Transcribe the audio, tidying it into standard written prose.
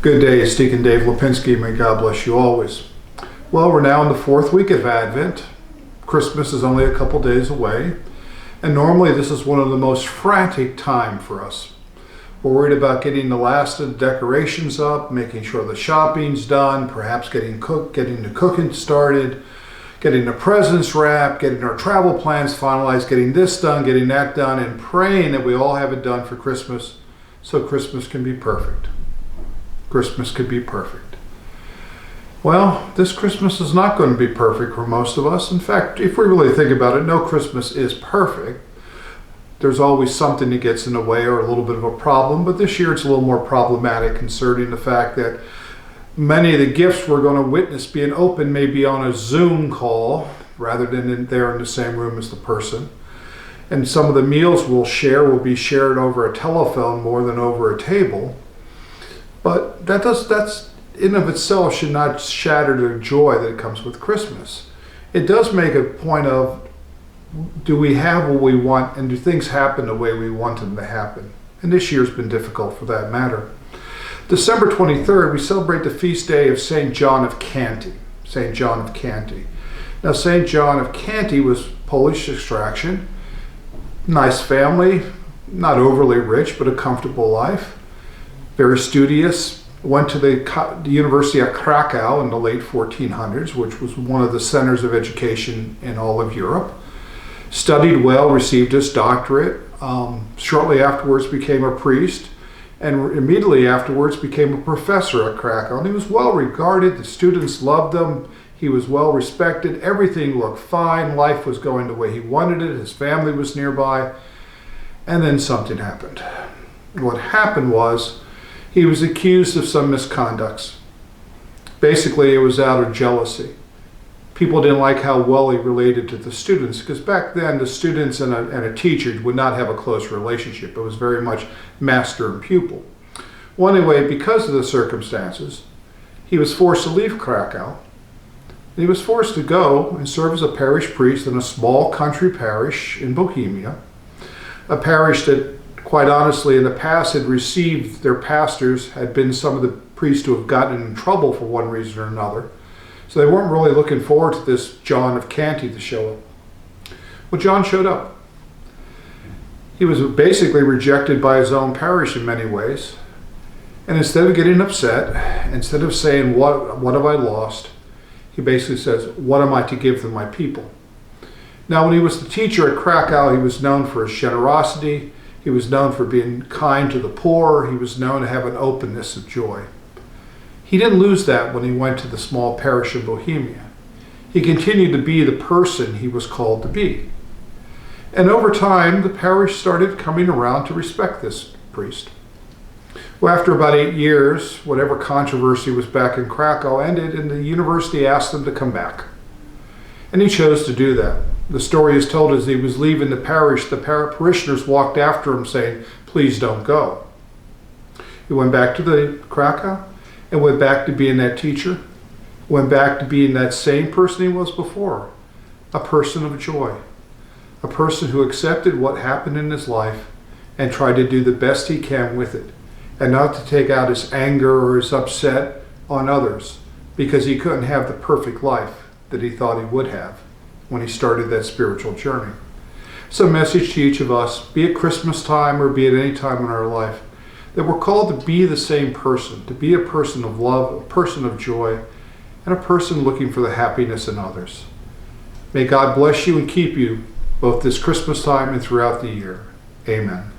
Good day, it's Deacon Dave Lipinski. May God bless you always. Well, we're now in the fourth week of Advent. Christmas is only a couple days away. And normally this is one of the most frantic time for us. We're worried about getting the last of the decorations up, making sure the shopping's done, perhaps getting the cooking started, getting the presents wrapped, getting our travel plans finalized, getting this done, getting that done, and praying that we all have it done for Christmas so Christmas can be perfect. Christmas could be perfect. Well, this Christmas is not going to be perfect for most of us. In fact, if we really think about it, no Christmas is perfect. There's always something that gets in the way or a little bit of a problem, but this year it's a little more problematic concerning the fact that many of the gifts we're going to witness being opened may be on a Zoom call rather than there in the same room as the person. And some of the meals we'll share will be shared over a telephone more than over a table. But that's in of itself should not shatter the joy that comes with Christmas. It does make a point of, do we have what we want and do things happen the way we want them to happen? And this year's been difficult for that matter. December 23rd, we celebrate the feast day of St. John of Kanty. St. John of Kanty. Now, St. John of Kanty was Polish extraction, nice family, not overly rich, but a comfortable life. Very studious, went to the University of Krakow in the late 1400s, which was one of the centers of education in all of Europe. Studied well, received his doctorate. Shortly afterwards became a priest, and immediately afterwards became a professor at Krakow. And he was well regarded, the students loved him, he was well respected, everything looked fine, life was going the way he wanted it, his family was nearby, and then something happened. What happened was, he was accused of some misconducts. Basically, it was out of jealousy. People didn't like how well he related to the students, because back then the students and a teacher would not have a close relationship. It was very much master and pupil. Well, anyway, because of the circumstances, he was forced to leave Krakow. He was forced to go and serve as a parish priest in a small country parish in Bohemia, a parish that, quite honestly, in the past had received their pastors, had been some of the priests who have gotten in trouble for one reason or another. So they weren't really looking forward to this John of Kanty to show up. Well, John showed up. He was basically rejected by his own parish in many ways. And instead of getting upset, instead of saying, what have I lost? He basically says, what am I to give to my people? Now, when he was the teacher at Krakow, he was known for his generosity. He was known for being kind to the poor. He was known to have an openness of joy. He didn't lose that when he went to the small parish in Bohemia. He continued to be the person he was called to be. And over time, the parish started coming around to respect this priest. Well, after about 8 years, whatever controversy was back in Krakow ended, and the university asked him to come back. And he chose to do that. The story is told as he was leaving the parish, the parishioners walked after him saying, please don't go. He went back to the Krakow and went back to being that teacher, went back to being that same person he was before, a person of joy, a person who accepted what happened in his life and tried to do the best he can with it, and not to take out his anger or his upset on others because he couldn't have the perfect life that he thought he would have when he started that spiritual journey. It's a message to each of us, be it Christmas time or be it any time in our life, that we're called to be the same person, to be a person of love, a person of joy, and a person looking for the happiness in others. May God bless you and keep you both this Christmas time and throughout the year. Amen.